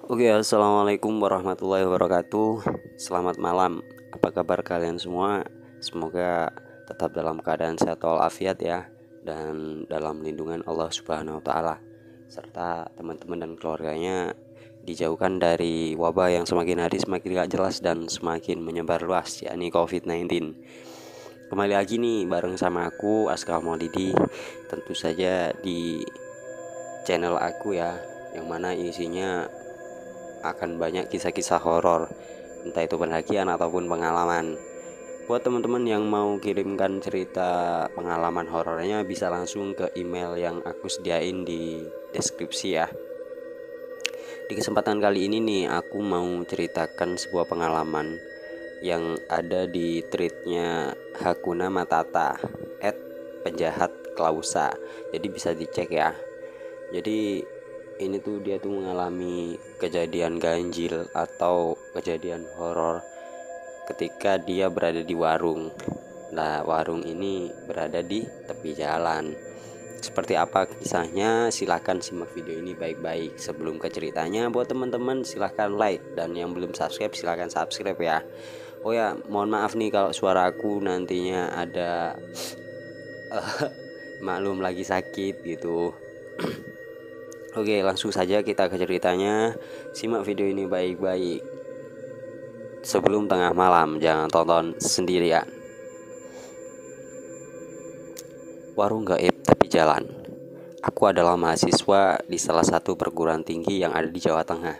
Oke, assalamualaikum warahmatullahi wabarakatuh. Selamat malam. Apa kabar kalian semua? Semoga tetap dalam keadaan sehat walafiat ya, dan dalam lindungan Allah Subhanahu wa Ta'ala, serta teman-teman dan keluarganya dijauhkan dari wabah yang semakin hari semakin gak jelas dan semakin menyebar luas, yakni COVID-19. Kembali lagi nih bareng sama aku Askal Maulidi, tentu saja di channel aku ya, yang mana isinya akan banyak kisah-kisah horor, entah itu pendakian ataupun pengalaman. Buat teman-teman yang mau kirimkan cerita pengalaman horornya, bisa langsung ke email yang aku sediain di deskripsi ya. Di kesempatan kali ini nih, aku mau ceritakan sebuah pengalaman yang ada di tweetnya Hakuna Matata @penjahat Klausa. Jadi bisa dicek ya. Jadi ini tuh dia tuh mengalami kejadian ganjil atau kejadian horor ketika dia berada di warung. Nah, warung ini berada di tepi jalan. Seperti apa kisahnya? Silahkan simak video ini baik-baik. Sebelum ke ceritanya, buat teman-teman silahkan like, dan yang belum subscribe silahkan subscribe ya. Oh ya, mohon maaf nih kalau suara aku nantinya ada maklum lagi sakit gitu. Oke, langsung saja kita ke ceritanya. Simak video ini baik-baik. Sebelum tengah malam, jangan tonton sendirian. Warung gaib tepi jalan. Aku adalah mahasiswa di salah satu perguruan tinggi yang ada di Jawa Tengah.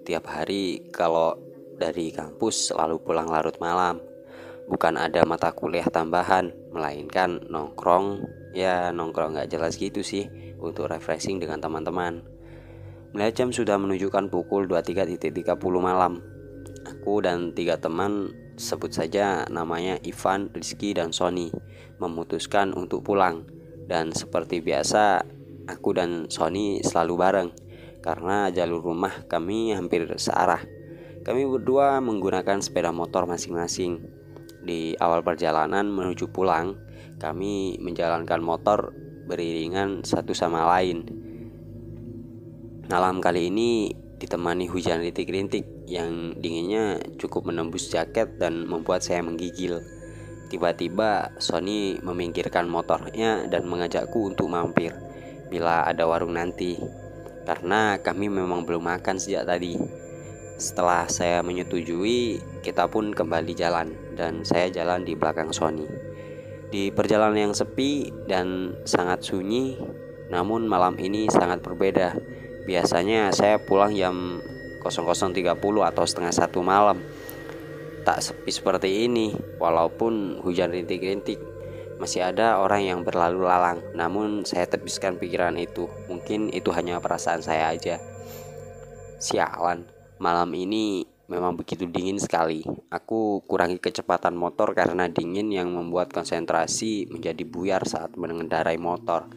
Tiap hari kalau dari kampus selalu pulang larut malam. Bukan ada mata kuliah tambahan, melainkan nongkrong. Ya nongkrong gak jelas gitu sih, untuk refreshing dengan teman-teman. Melihat jam sudah menunjukkan pukul 23.30 malam. Aku dan 3 teman, sebut saja namanya Ivan, Rizky, dan Sony, memutuskan untuk pulang. Dan seperti biasa, aku dan Sony selalu bareng, karena jalur rumah kami hampir searah. Kami berdua menggunakan sepeda motor masing-masing. Di awal perjalanan menuju pulang, kami menjalankan motor beriringan satu sama lain. Malam kali ini ditemani hujan rintik-rintik yang dinginnya cukup menembus jaket dan membuat saya menggigil. Tiba-tiba Sony meminggirkan motornya dan mengajakku untuk mampir bila ada warung nanti, karena kami memang belum makan sejak tadi. Setelah saya menyetujui, kita pun kembali jalan dan saya jalan di belakang Sony. Di perjalanan yang sepi dan sangat sunyi, namun malam ini sangat berbeda. Biasanya saya pulang jam 00.30 atau setengah 1 malam. Tak sepi seperti ini, walaupun hujan rintik-rintik. Masih ada orang yang berlalu lalang, namun saya tepiskan pikiran itu. Mungkin itu hanya perasaan saya aja. Sialan, malam ini memang begitu dingin sekali. Aku kurangi kecepatan motor karena dingin yang membuat konsentrasi menjadi buyar saat mengendarai motor.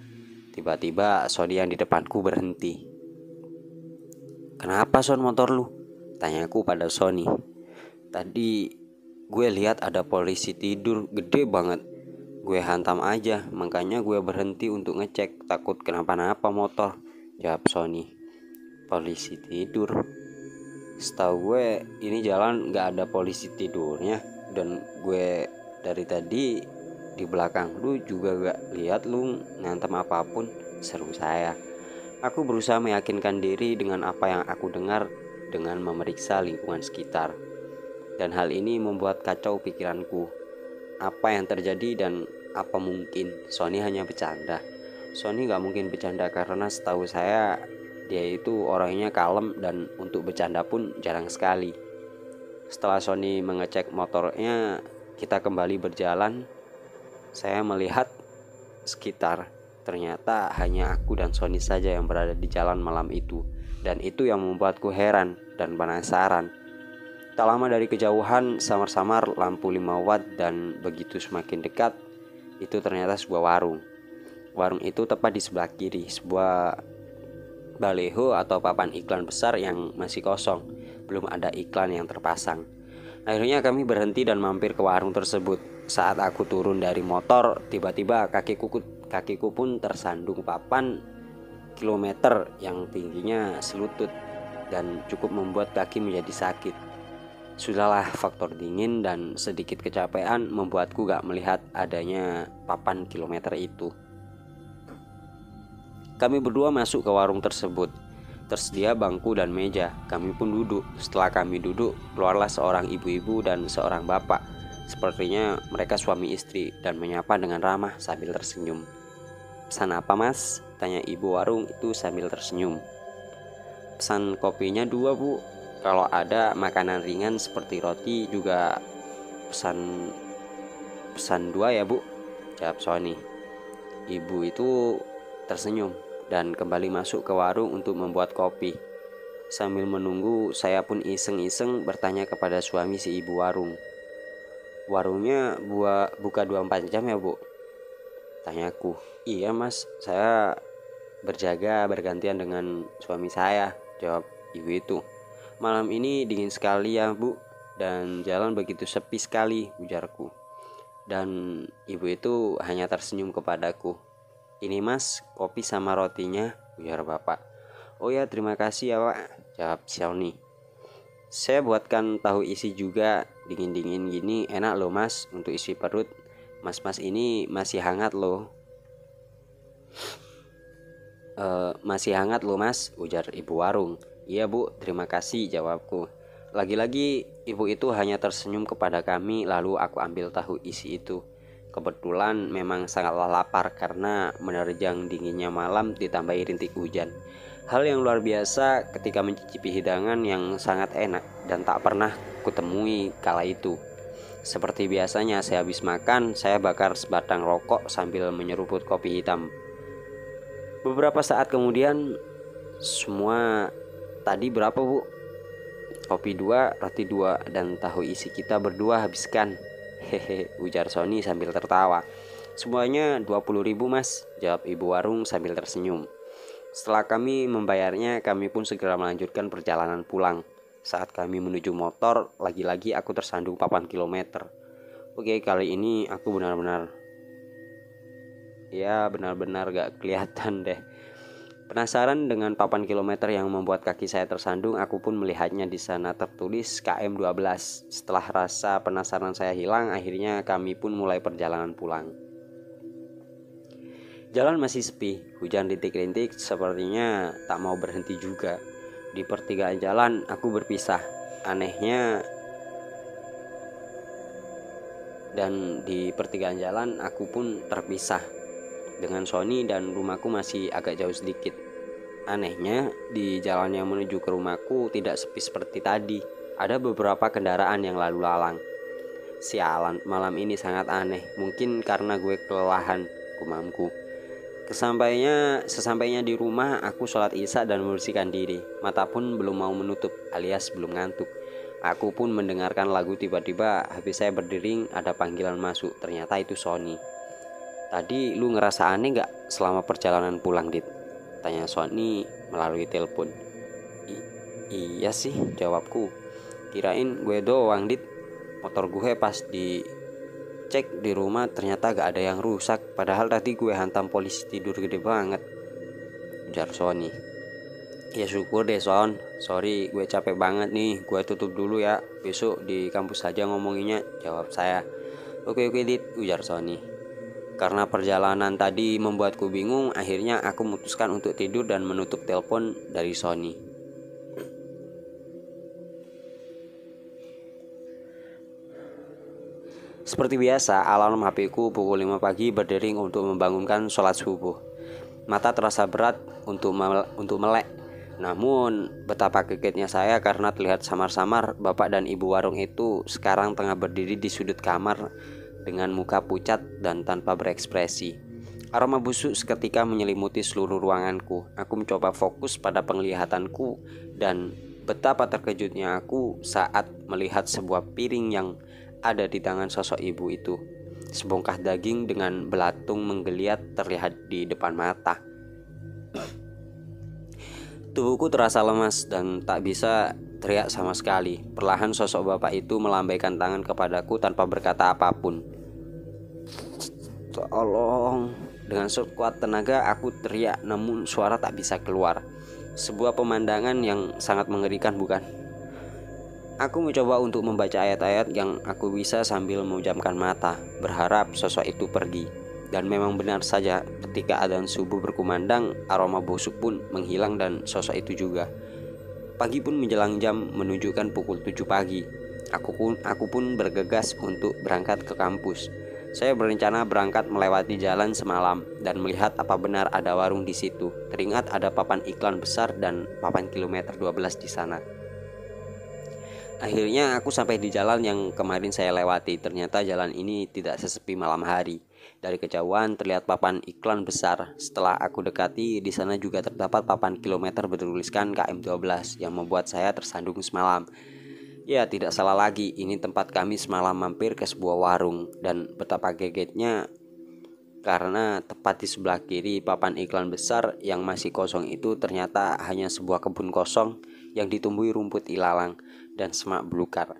Tiba-tiba Sony yang di depanku berhenti. "Kenapa Son motor lu?" tanyaku pada Sony. "Tadi gue lihat ada polisi tidur gede banget. Gue hantam aja, makanya gue berhenti untuk ngecek, takut kenapa-napa motor," jawab Sony. "Polisi tidur? Setahu gue ini jalan gak ada polisi tidurnya. Dan gue dari tadi di belakang lu juga gak lihat lu ngantem apapun," seru saya. Aku berusaha meyakinkan diri dengan apa yang aku dengar dengan memeriksa lingkungan sekitar. Dan hal ini membuat kacau pikiranku. Apa yang terjadi dan apa mungkin Sony hanya bercanda? Sony gak mungkin bercanda karena setahu saya dia itu orangnya kalem dan untuk bercanda pun jarang sekali. Setelah Sony mengecek motornya, kita kembali berjalan. Saya melihat sekitar. Ternyata hanya aku dan Sony saja yang berada di jalan malam itu. Dan itu yang membuatku heran dan penasaran. Tak lama dari kejauhan, samar-samar lampu 5 watt, dan begitu semakin dekat, itu ternyata sebuah warung. Warung itu tepat di sebelah kiri, sebuah baleho atau papan iklan besar yang masih kosong. Belum ada iklan yang terpasang. Akhirnya kami berhenti dan mampir ke warung tersebut. Saat aku turun dari motor, tiba-tiba kakiku pun tersandung papan kilometer yang tingginya selutut. dan cukup membuat kaki menjadi sakit. Sudahlah, faktor dingin dan sedikit kecapean membuatku gak melihat adanya papan kilometer itu. Kami berdua masuk ke warung tersebut. Tersedia bangku dan meja. Kami pun duduk. Setelah kami duduk, keluarlah seorang ibu-ibu dan seorang bapak. Sepertinya mereka suami istri dan menyapa dengan ramah sambil tersenyum. "Pesan apa, Mas?" tanya ibu warung itu sambil tersenyum. "Pesan kopinya 2, Bu. Kalau ada makanan ringan seperti roti juga pesan 2 ya, Bu," jawab Sony. Ibu itu tersenyum dan kembali masuk ke warung untuk membuat kopi. Sambil menunggu, saya pun iseng-iseng bertanya kepada suami si ibu warung. "Warungnya buka 24 jam ya, Bu?" tanyaku. "Iya, Mas, saya berjaga bergantian dengan suami saya," jawab ibu itu. "Malam ini dingin sekali ya, Bu, dan jalan begitu sepi sekali," ujarku. Dan ibu itu hanya tersenyum kepadaku. "Ini, Mas, kopi sama rotinya," ujar bapak. "Oh ya, terima kasih ya, Pak," jawab Xiaoni. "Saya buatkan tahu isi juga, dingin-dingin gini enak loh, Mas, untuk isi perut. Mas-mas ini masih hangat loh." Masih hangat loh, Mas," ujar ibu warung. "Iya, Bu, terima kasih," jawabku. Lagi-lagi ibu itu hanya tersenyum kepada kami, lalu aku ambil tahu isi itu. Kebetulan memang sangatlah lapar karena menerjang dinginnya malam ditambahi rintik hujan. Hal yang luar biasa ketika mencicipi hidangan yang sangat enak dan tak pernah kutemui kala itu. Seperti biasanya, saya habis makan, saya bakar sebatang rokok sambil menyeruput kopi hitam. Beberapa saat kemudian, "Semua tadi berapa, Bu?" "Kopi 2, roti 2, dan tahu isi kita berdua habiskan." "Hehe," ujar Sony sambil tertawa. "Semuanya 20.000, Mas," jawab ibu warung sambil tersenyum. Setelah kami membayarnya, kami pun segera melanjutkan perjalanan pulang. Saat kami menuju motor, lagi-lagi aku tersandung papan kilometer. Oke, kali ini aku benar-benar gak kelihatan deh. Penasaran dengan papan kilometer yang membuat kaki saya tersandung, aku pun melihatnya di sana tertulis KM 12. Setelah rasa penasaran saya hilang, akhirnya kami pun mulai perjalanan pulang. Jalan masih sepi, hujan rintik-rintik sepertinya tak mau berhenti juga. Di pertigaan jalan aku berpisah. Anehnya, dan di pertigaan jalan aku pun terpisah dengan Sony dan rumahku masih agak jauh sedikit. Anehnya, di jalan yang menuju ke rumahku tidak sepi seperti tadi. Ada beberapa kendaraan yang lalu lalang. Sialan, malam ini sangat aneh. Mungkin karena gue kelelahan, gumamku. Sesampainya di rumah, aku sholat isya dan membersihkan diri. Mata pun belum mau menutup, alias belum ngantuk. Aku pun mendengarkan lagu, tiba-tiba habis saya berdering ada panggilan masuk. Ternyata itu Sony. "Tadi lu ngerasa aneh gak selama perjalanan pulang, Dit?" tanya Sony melalui telepon. Iya sih," jawabku. "Kirain gue doang, Dit. Motor gue pas dicek di rumah ternyata gak ada yang rusak. Padahal tadi gue hantam polisi tidur gede banget," ujar Sony. "Ya syukur deh, Son. Sorry, gue capek banget nih. Gue tutup dulu ya. Besok di kampus aja ngomonginnya," jawab saya. Oke, Dit," ujar Sony. Karena perjalanan tadi membuatku bingung, akhirnya aku memutuskan untuk tidur dan menutup telepon dari Sony. Seperti biasa, alarm HP-ku pukul 5 pagi berdering untuk membangunkan sholat subuh. Mata terasa berat untuk melek. Namun, betapa kagetnya saya karena terlihat samar-samar bapak dan ibu warung itu sekarang tengah berdiri di sudut kamar dengan muka pucat dan tanpa berekspresi. Aroma busuk seketika menyelimuti seluruh ruanganku. Aku mencoba fokus pada penglihatanku dan betapa terkejutnya aku saat melihat sebuah piring yang ada di tangan sosok ibu itu. Sebongkah daging dengan belatung menggeliat terlihat di depan mata. Tubuhku terasa lemas dan tak bisa teriak sama sekali. Perlahan sosok bapak itu melambaikan tangan kepadaku tanpa berkata apapun. "Tolong!" Dengan sekuat tenaga aku teriak, namun suara tak bisa keluar. Sebuah pemandangan yang sangat mengerikan, bukan? Aku mencoba untuk membaca ayat-ayat yang aku bisa sambil memejamkan mata, berharap sosok itu pergi. Dan memang benar saja, ketika adzan subuh berkumandang, aroma busuk pun menghilang dan sosok itu juga. Pagi pun menjelang jam menunjukkan pukul 7 pagi. Aku pun bergegas untuk berangkat ke kampus. Saya berencana berangkat melewati jalan semalam dan melihat apa benar ada warung di situ. Teringat ada papan iklan besar dan papan kilometer 12 di sana. Akhirnya aku sampai di jalan yang kemarin saya lewati. Ternyata jalan ini tidak sesepi malam hari. Dari kejauhan terlihat papan iklan besar. Setelah aku dekati, di sana juga terdapat papan kilometer bertuliskan KM12 yang membuat saya tersandung semalam. Ya, tidak salah lagi, ini tempat kami semalam mampir ke sebuah warung. Dan betapa kagetnya karena tepat di sebelah kiri papan iklan besar yang masih kosong itu ternyata hanya sebuah kebun kosong yang ditumbuhi rumput ilalang dan semak belukar.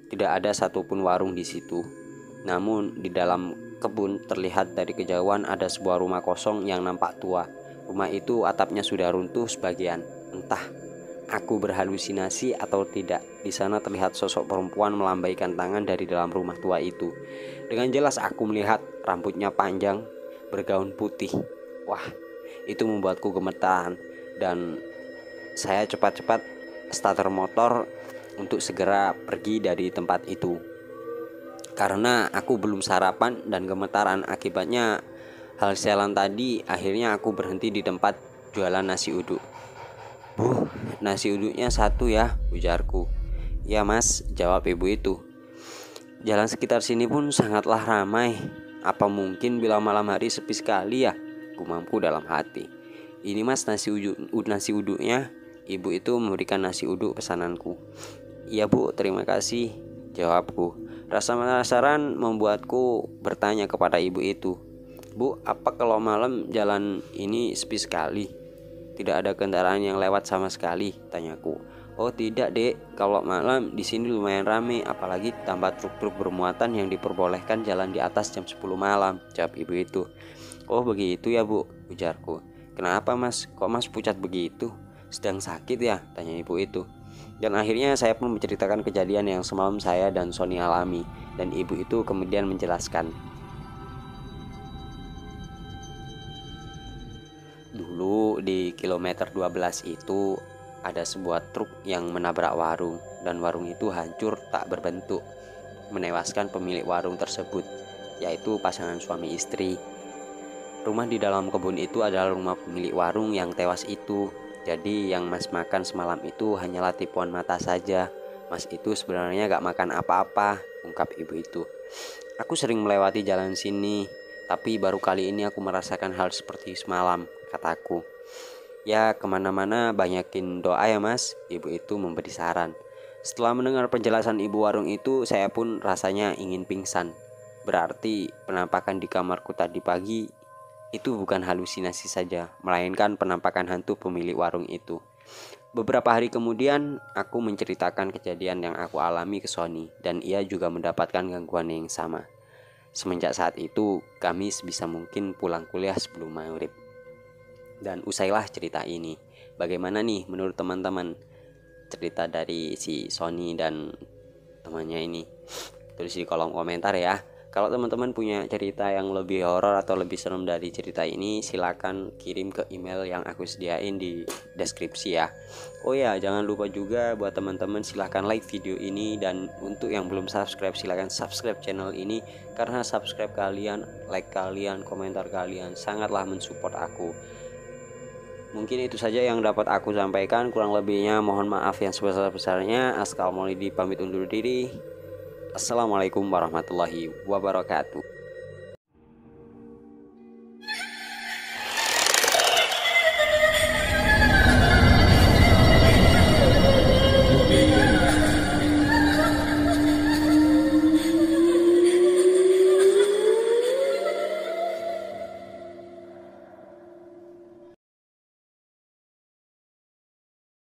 Tidak ada satupun warung di situ. Namun di dalam kebun terlihat dari kejauhan ada sebuah rumah kosong yang nampak tua. Rumah itu atapnya sudah runtuh sebagian. Entah aku berhalusinasi atau tidak. Di sana terlihat sosok perempuan melambaikan tangan dari dalam rumah tua itu. Dengan jelas aku melihat rambutnya panjang, bergaun putih. Wah, itu membuatku gemetar dan saya cepat-cepat starter motor untuk segera pergi dari tempat itu. Karena aku belum sarapan dan gemetaran akibatnya hal sialan tadi, akhirnya aku berhenti di tempat jualan nasi uduk. "Bu, nasi uduknya satu ya," ujarku. "Ya mas," jawab ibu itu. "Jalan sekitar sini pun sangatlah ramai. Apa mungkin bila malam hari sepi sekali ya?" gumamku dalam hati. "Ini mas nasi uduknya." Ibu itu memberikan nasi uduk pesananku. "Iya bu, terima kasih," jawabku. Rasa penasaran membuatku bertanya kepada ibu itu. "Bu, apa kalau malam jalan ini sepi sekali? Tidak ada kendaraan yang lewat sama sekali?" tanyaku. "Oh tidak dek, kalau malam di sini lumayan ramai, apalagi tambah truk-truk bermuatan yang diperbolehkan jalan di atas jam 10 malam," jawab ibu itu. "Oh begitu ya bu," ujarku. "Kenapa mas, kok mas pucat begitu? Sedang sakit ya?" tanya ibu itu. Dan akhirnya saya pun menceritakan kejadian yang semalam saya dan Sony alami. Dan ibu itu kemudian menjelaskan, dulu di kilometer 12 itu ada sebuah truk yang menabrak warung. Dan warung itu hancur tak berbentuk, menewaskan pemilik warung tersebut, yaitu pasangan suami istri. Rumah di dalam kebun itu adalah rumah pemilik warung yang tewas itu. Jadi yang mas makan semalam itu hanyalah tipuan mata saja. Mas itu sebenarnya gak makan apa-apa, ungkap ibu itu. Aku sering melewati jalan sini, tapi baru kali ini aku merasakan hal seperti semalam, kataku. Ya kemana-mana banyakin doa ya mas, ibu itu memberi saran. Setelah mendengar penjelasan ibu warung itu, saya pun rasanya ingin pingsan. Berarti penampakan di kamarku tadi pagi itu bukan halusinasi saja, melainkan penampakan hantu pemilik warung itu. Beberapa hari kemudian, aku menceritakan kejadian yang aku alami ke Sony, dan ia juga mendapatkan gangguan yang sama. Semenjak saat itu, kami sebisa mungkin pulang kuliah sebelum maghrib. Dan usailah cerita ini. Bagaimana nih menurut teman-teman cerita dari si Sony dan temannya ini? Tulis di kolom komentar ya. Kalau teman-teman punya cerita yang lebih horor atau lebih serem dari cerita ini, silakan kirim ke email yang aku sediain di deskripsi ya. Oh ya, jangan lupa juga buat teman-teman silakan like video ini, dan untuk yang belum subscribe silakan subscribe channel ini, karena subscribe kalian, like kalian, komentar kalian sangatlah mensupport aku. Mungkin itu saja yang dapat aku sampaikan, kurang lebihnya mohon maaf yang sebesar-besarnya. Askal Maulidi pamit undur diri. Assalamualaikum warahmatullahi wabarakatuh.